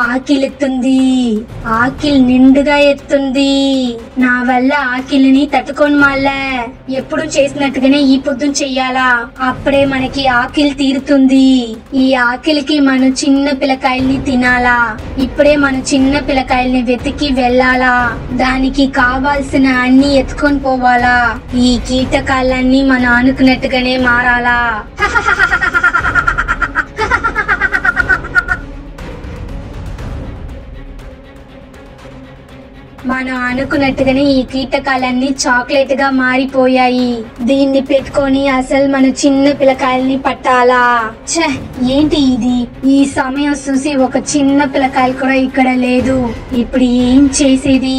ఆకిలెత్తుంది, ఆకిలి నిండుగా ఎత్తుంది. నా వల్ల ఆకిలిని తట్టుకొని మళ్ళా ఎప్పుడు చేసినట్టుగానే ఈ పొద్దున చెయ్యాలా, అప్పుడే మనకి ఆకిలి తీరుతుంది. ఈ ఆకిలికి మనం చిన్న పిల్లకాయల్ని తినాలా, ఇప్పుడే మనం చిన్న పిల్లకాయల్ని వెతికి వెళ్ళాలా, దానికి కావాల్సిన అన్ని ఎత్తుకొని పోవాలా. ఈ కీటకాలన్నీ మనం అనుకున్నట్టుగానే మారాలా. మనం అనుకున్నట్టుగానే ఈ కీటకాలన్నీ చాక్లెట్ గా మారిపోయాయి. దీన్ని పెట్టుకొని అసలు మన చిన్న పిల్లకాయల్ని పట్టాలా. ఛే, ఏంటి ఇది? ఈ సమయం చూసి ఒక చిన్న పిల్లకాయలు కూడా ఇక్కడ లేదు. ఇప్పుడు ఏం చేసేది?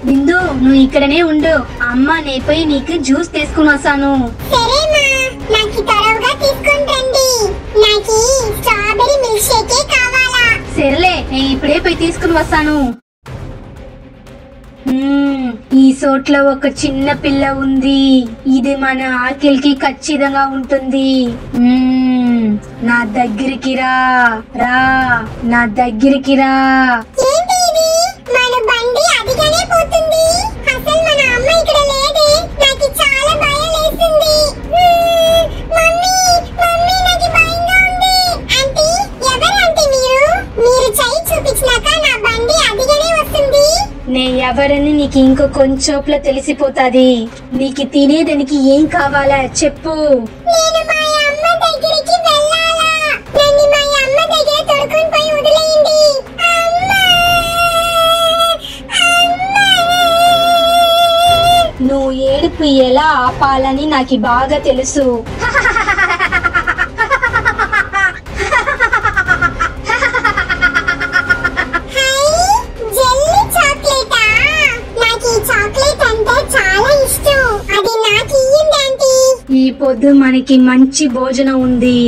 బిందు, నువ్వు ఇక్కడనే ఉండు, అమ్మ నేపోయి నీకు జ్యూస్ తీసుకుని వస్తాను. సరేలే, నేను ఇప్పుడే పోయి తీసుకుని వస్తాను. ఈ చోట్ల ఒక చిన్న పిల్ల ఉంది. ఇది మన ఆకిలికి ఖచ్చితంగా ఉంటుంది. నా దగ్గరికి రా, రా నా దగ్గరికి రా. నే ఎవరని నీకు ఇంకో కొంచెంలో తెలిసిపోతాది. నీకు తినేదానికి ఏం కావాలా చెప్పు. నువ్వు ఏడుపు ఎలా ఆపాలని నాకు బాగా తెలుసు. ఈ పొద్దు మనకి మంచి భోజనం ఉంది.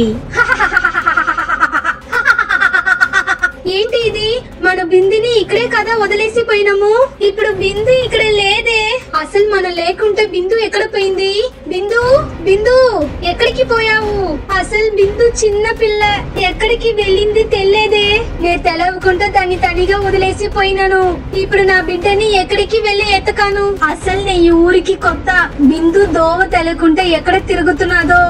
ఏంటి ఇది? మన బిందుని ఇక్కడే కదా వదిలేసి పోయినాము. ఇప్పుడు బిందు ఇక్కడ లేదే. అసలు మనం లేకుంటే బిందు ఎక్కడ పోయింది? బిందు, బిందు ఎక్కడికి పోయావు? అసలు బిందు చిన్న పిల్ల, ఎక్కడికి వెళ్ళింది తెలియదే. నేను తెలవకుండా దాన్ని తనిగా వదిలేసి పోయినాను. ఇప్పుడు నా బిడ్డని ఎక్కడికి వెళ్ళి ఎత్తకాను. అసలు నే ఈ ఊరికి కొత్త. బిందు దోవ తెలకుంటే ఎక్కడ తిరుగుతున్నదో.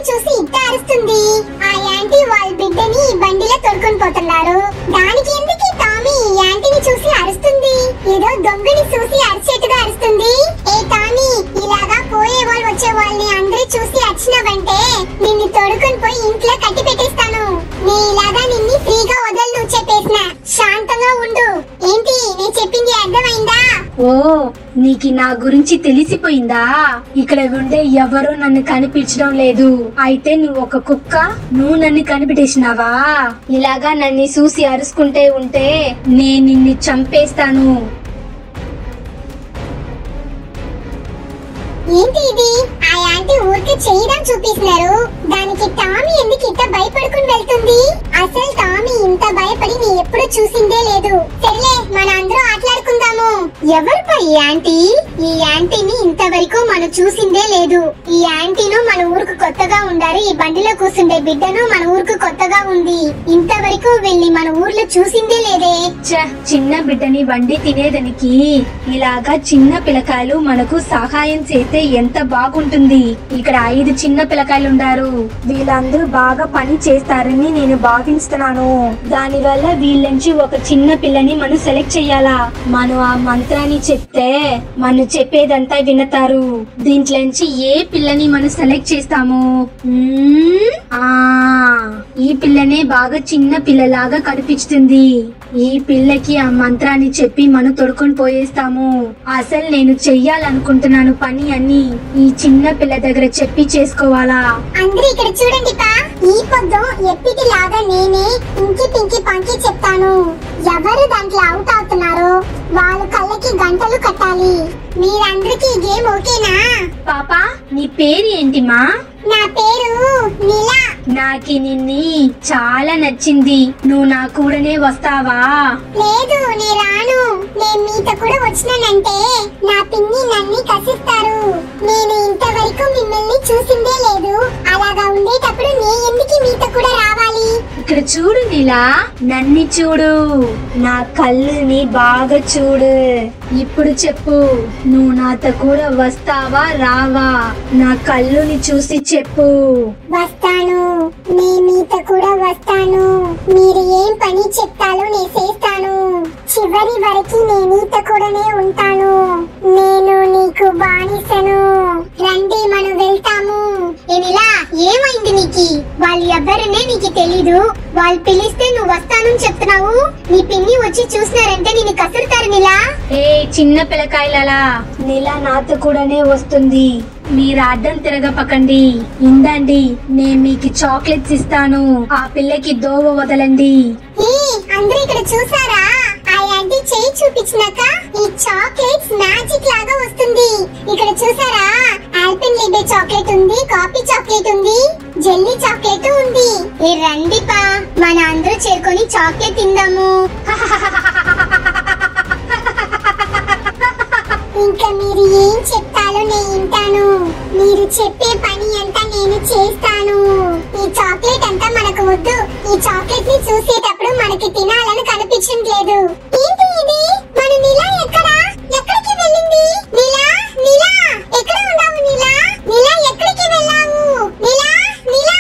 చూసి ఇట్ట అరుస్తుంది. ఆ యాంటీ వాళ్ళ బిడ్డని బండిలో తొడుకొని పోతున్నారు. దానికి ఎందుకు టామీ యాంటీని చూసి అరుస్తుంది? ఏదో దొంగని చూసి అరిచేట్టుగా అరుస్తుంది. ఏ టామీ, ఇలాగా పోయే వాళ్ళు వచ్చే వాళ్ళని అందరూ చూసి అరిచినావంటే నిన్ను తొడుకొని పోయి ఇంట్లో కట్టి పెట్టేస్తాను. నీ ఇలాగా నిన్ను ఫ్రీగా వదలను చెప్పేసిన. శాంతంగా ఉండు. ఏంటి నేను చెప్పింది అర్థమైందా? ఓ, నీకి నా గురించి తెలిసిపోయిందా? ఇక్కడ ఉండే ఎవరూ నన్ను కనిపించడం లేదు. అయితే నువ్వు ఒక కుక్క, నువ్వు నన్ను కనిపెట్టేసినావా? ఇలాగా నన్ను చూసి అరుచుకుంటే ఉంటే నేను నిన్ను చంపేస్తాను. ఏంటి ఇది? ఆ యాంటీ ఊరికి చేయడం చూపిస్తున్నారు. దానికి టామీ ఎందుకు ఇంత భయపడుకుని వెళ్తుంది? అసలు టామీ ఇంత భయపడి నీ ఎప్పుడు చూసిందే లేదు. సరేలే, మన అందరూ ఆటలాడుకుందాము. ఎవరు ఈ యాంటీ? ఈ యాంటీని ఇంతవరకు మనం చూసిందే లేదు. ఈ యాంటీను మన ఊరుకు కొత్తగా ఉండారు. ఈ బండిలో కూర్చుండే బిడ్డను మన ఊరుకు కొత్తగా ఉంది. ఇంతవరకు వెళ్ళి మన ఊర్లో చూసిందే లేదే. చిన్న బిడ్డని వండి తినేదానికి ఇలాగా చిన్న పిల్లకాయలు మనకు సహాయం చేస్తే ఎంత బాగుంటుంది. ఇక్కడ 5 చిన్న పిల్లకాయలు ఉండారు. వీళ్ళందరూ బాగా పని చేస్తారని నేను భావిస్తున్నాను. దాని వల్ల వీళ్ళ నుంచి ఒక చిన్న పిల్లని మనం సెలెక్ట్ చెయ్యాలా. మనం ఆ మంత్రాన్ని చెప్తే మనం చెప్పేదంతా వినతారు. దీంట్లో నుంచి ఏ పిల్లని మనం సెలెక్ట్ చేస్తాము? ఈ పిల్లనే బాగా చిన్న పిల్లలాగా కనిపిస్తుంది. ఈ పిల్లకి ఆ మంత్రాన్ని చెప్పి మనం తొడుకొని పోయేస్తాము. అసలు నేను చెయ్యాలనుకుంటున్నాను పని అన్ని ఈ చిన్న పిల్ల దగ్గర చెప్పి చేసుకోవాలా. అందరూ ఇక్కడ చూడండి పా. ఈ పొద్దు ఎప్పటిలాగా నేనే ఇంకి పింకి పంకి చెప్తాను. ఎవరు దాంట్లో అవుట్ అవుతున్నారో వాళ్ళ కళ్ళకి గంటలు కట్టాలి. మీరందరికీ ఈ గేమ్ ఓకేనా? పాపా, నీ పేరు ఏంటిమా? నా పేరు నీలా. నాకి నిన్ని చాలా నచ్చింది. నువ్వు నా కూడనే వస్తావా? లేదు, నే రాను. నేను మీతో కూడా వచ్చినానంటే నా పిన్ని నన్ను కసిస్తారు. నేను ఇంతవరకు మిమ్మల్ని చూసిందే లేదు. అలాగా ఉండేటప్పుడు నే ఎందుకు మీతో కూడా రావాలి? ఇక్కడ చూడు నీలా, నన్ని చూడు, నా కళ్ళుని బాగా చూడు. ఇప్పుడు చెప్పు, నువ్వు నాతో కూడా వస్తావా రావా? నా కళ్ళుని చూసి చెప్పు. వస్తాను, నే మీతో కూడా వస్తాను. మీరు ఏం పని చెప్తాలో నే చేస్తాను. చివరి వరకు నే నీతో కూడానే ఉంటాను. నేను నీకు బానిసను. రండి, మనం వెళ్తాము. ఏమిలా, ఏమైంది నీకి? వాళ్ళు ఎవ్వరనే నీకు తెలీదు. వాళ్ళు పిలిస్తే నువ్వు వస్తానని చెప్తున్నావు. నీ పిన్ని వచ్చి చూసినారంటే నిన్ను కసురుతారు నీలా. ఏ చిన్న పిల్లకాయలలా, నీలా నాతో కూడానే వస్తుంది. మీరు అడ్డం తిరగపకండి. ఇందండి, నేను మీకు చాక్లెట్స్ ఇస్తాను. ఆ పిల్లకి దోవ వదలండి. అందరూ ఇక్కడ చూసారా? ఆ యాంటీ చేయి చూపించినాక ఈ చాక్లెట్స్ మ్యాజిక్ లాగా వస్తుంది. ఇక్కడ చూసారా? ఆల్పెన్ లిబే చాక్లెట్ ఉంది, కాఫీ చాక్లెట్ ఉంది, జెల్లీ చాక్లెట్ ఉంది. ఈ రండి పా, మన అందరూ చేరుకొని చాక్లెట్ తిందాము. ఇంకా మీరు ఏం చెప్తాలో నేను వింటాను. మీరు చెప్పే పని అంతా నేను చేస్తాను. ఈ చాక్లెట్ అంతా మనకు వద్దు. ఈ చాక్లెట్ ని చూసేటప్పుడు మనకి తినాలని కనిపించట్లేదు. ఏంటి ఇది? మన నీలా ఎక్కడా? ఎక్కడికి వెళ్ళింది? నీలా, నీలా, ఎక్కడ ఉన్నావు? నీలా, నీలా, ఎక్కడికి వెళ్ళావు? నీలా, నీలా,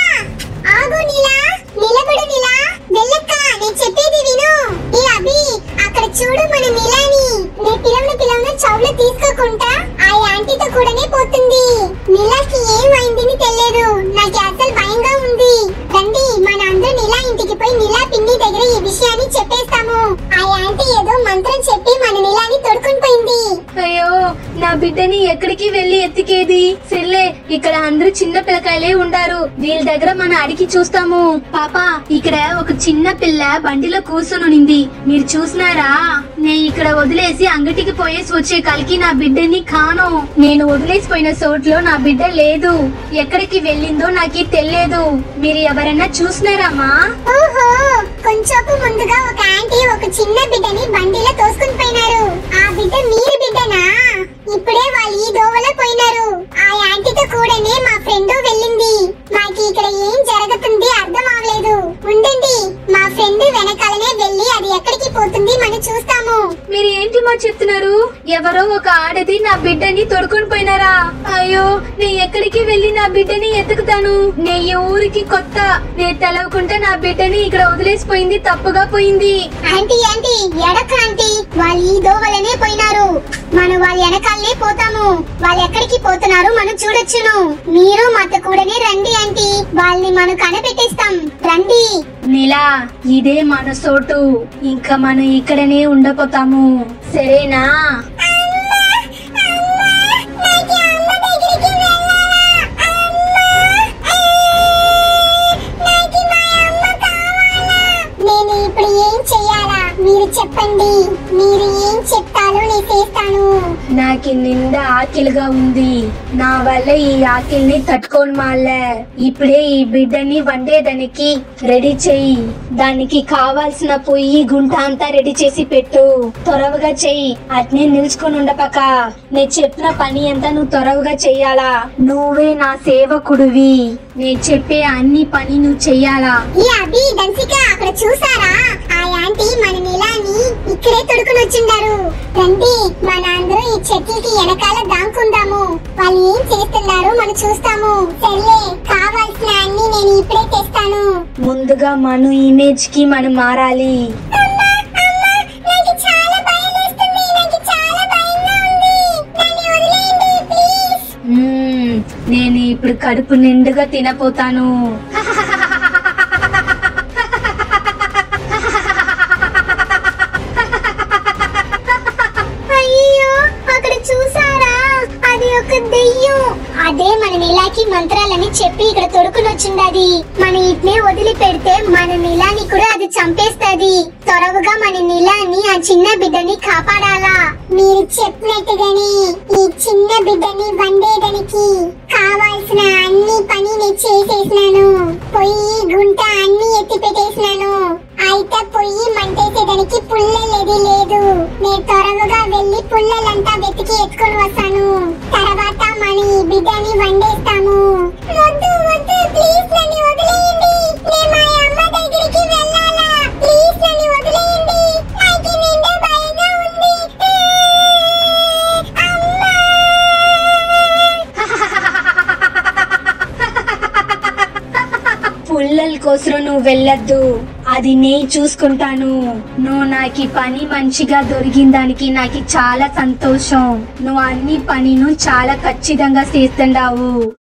ఆగు నీలా, నిలబడు నీలా, వెళ్ళక్క, నేను చెప్పేది విను. ఈ అభి, అక్కడ చూడు మన నీలాని. నే పిలవన చౌలో తీసుకోకుండా ఆ యాంటీతో కూడానే పోతుంది. నీలాకి ఏమైందని తెలియదు. నాకు అసలు భయంగా ఉంది. రండి, మన అందరూ నీలా ఇంటికి పోయి నీలా పిన్ని దగ్గర ఈ విషయాన్ని చెప్పేస్తాము. ఆ యాంటీ ఏదో మంత్రం చెప్పి మన నీలాని తొడుకొని పోయింది. అయ్యో, నా బిడ్డని ఎక్కడికి వెళ్ళి ఎత్తికేది? సర్లే, ఇక్కడ అందరూ చిన్న పిల్లకాయలే ఉండారు. వీళ్ళ దగ్గర మనం అడిగి చూస్తాము. పాపా, ఇక్కడ ఒక చిన్న పిల్ల బండిలో కూర్చొనుంది. మీరు చూసినారా? నేను ఇక్కడ వదిలేసి అంగటికి పోయేసి వచ్చే కలికి నా బిడ్డని కాను. నేను వదిలేసిపోయిన చోట్లో నా బిడ్డ లేదు. ఎక్కడికి వెళ్ళిందో నాకు తెలియదు. మీరు ఎవరన్నా చూసినారామా? ఓహో, కొంచెం ముందుగా ఒక ఆంటీ ఒక చిన్న బిడ్డని బండిలో తోసుకుని పోయినారు. ఆ బిడ్డ మీరు బిడ్డనా? ఇప్పుడే వాళ్ళు ఈ దోవలో పోయినారు. ఆ యాంటీతో కూడానే మా ఫ్రెండ్ వెళ్ళింది. మాకి ఇక్కడ ఏం జరుగుతుంది అర్థం అవలేదు. ఉండండి, మా ఫ్రెండ్ వెనకాలనే వెళ్ళి అది ఎక్కడికి పోతుంది మనం చూస్తాము. మీరు ఏంటి మా చెప్తున్నారు? ఎవరో ఒక ఆడది నా బిడ్డని తొడుకొని పోయినారా? అయ్యో, నే ఎక్కడికి వెళ్ళి నా బిడ్డని ఎత్తుకుతాను? నే ఈ ఊరికి కొత్త. నే తెలవకుండా నా బిడ్డని ఇక్కడ వదిలేసిపోయింది, తప్పుగా పోయింది. ఆంటీ, ఆంటీ, ఎడక ఆంటీ, వాళ్ళు ఈ దోవలనే పోయినారు. మనం వాళ్ళ వెనకాలనే పోతాము. వాళ్ళు ఎక్కడికి పోతున్నారు మనం చూడొచ్చును. మీరు మాతో కూడానే రండి ఆంటీ, వాళ్ళని మనం కనిపెట్టేస్తాం. రండి. నీలా, ఇదే మన చోటు. ఇంకా మనం ఇక్కడనే ఉండపోతాము, సరేనా? నేను ఇప్పుడు ఏం చెయ్యాలా? మీరు చెప్పండి. మీరు ఏం చెప్తారో నేను చేస్తాను. నాకు నిండా ఆకిలిగా ఉంది. నా వల్ల ఈ ఆకిల్ని తట్టుకోను మాలే. ఇప్పుడే ఈ బిడ్డని వండేదానికి రెడీ చెయ్యి. దానికి కావాల్సిన పొయ్యి గుంట అంతా రెడీ చేసి పెట్టు. త్వరగా చెయ్యి. అట్నే నిల్చుకొని ఉండపక. నేను చెప్పిన పని అంతా నువ్వు త్వరగా చెయ్యాలా. నువ్వే నా సేవకుడివి. నేను చెప్పే అన్ని పని నువ్వు చెయ్యాలా. ఈ అభి, దంసిక, అక్కడ చూసారా? ఆ యాంటీ మన నీలాని ఇక్కడే తొడుకుని వచ్చిండారు. రండి, మన అందరూ ఈ చెట్లకి వెనకాల దాంకుందాము. వాళ్ళు ఏం చేస్తున్నారో మనం చూస్తాము. సర్లే, కావాల్సిన అన్ని నేను ఇప్పుడే తెస్తాను. ముందుగా మన ఇమేజ్ కి మనం మారాలి. నేను ఇప్పుడు కడుపు నిండుగా తినపోతాను. అయ్యో, అక్కడ చూసారా? అది ఒక దెయ్యం. అదే మన నీలాకి మంత్రాలని చెప్పి ఇక్కడ తొడుకుని వచ్చిందది. మన ఇట్నే వదిలి పెడితే మన నీలాని కూడా అది చంపేస్తది. త్వరగా మన నీలాని ఆ చిన్న బిడ్డని కాపాడాలా. మీరు చెప్పినట్టుగానే ఈ చిన్న బిడ్డని వండేదానికి కావాల్సిన అన్ని పని నేను చేసేసినాను. పొయ్యి గుంట అన్ని ఎత్తి పెట్టేసినాను. అయితే పొయ్యి మంటేసేదానికి పుల్లలేది లేదు. నేను త్వరగా వెళ్ళి పుల్లలంతా వెతికి ఎత్తుకొని వస్తాను. తర్వాత మన ఈ బిడ్డని వండేస్తాము. వద్దు వద్దు, ప్లీజ్ నన్ను వదిలేయండి. నేను మా అమ్మ దగ్గరికి వెళ్ళాలా. ప్లీజ్ నన్ను వదిలేయండి. నాకు నిండా భయంగా ఉంది. పుల్లల కోసం నువ్వు వెళ్ళొద్దు, అది నేను చూసుకుంటాను. నువ్వు నాకు ఈ పని మంచిగా దొరికిన దానికి నాకు చాలా సంతోషం. నువ్వు అన్ని పనిను చాలా ఖచ్చితంగా చేస్తున్నావు.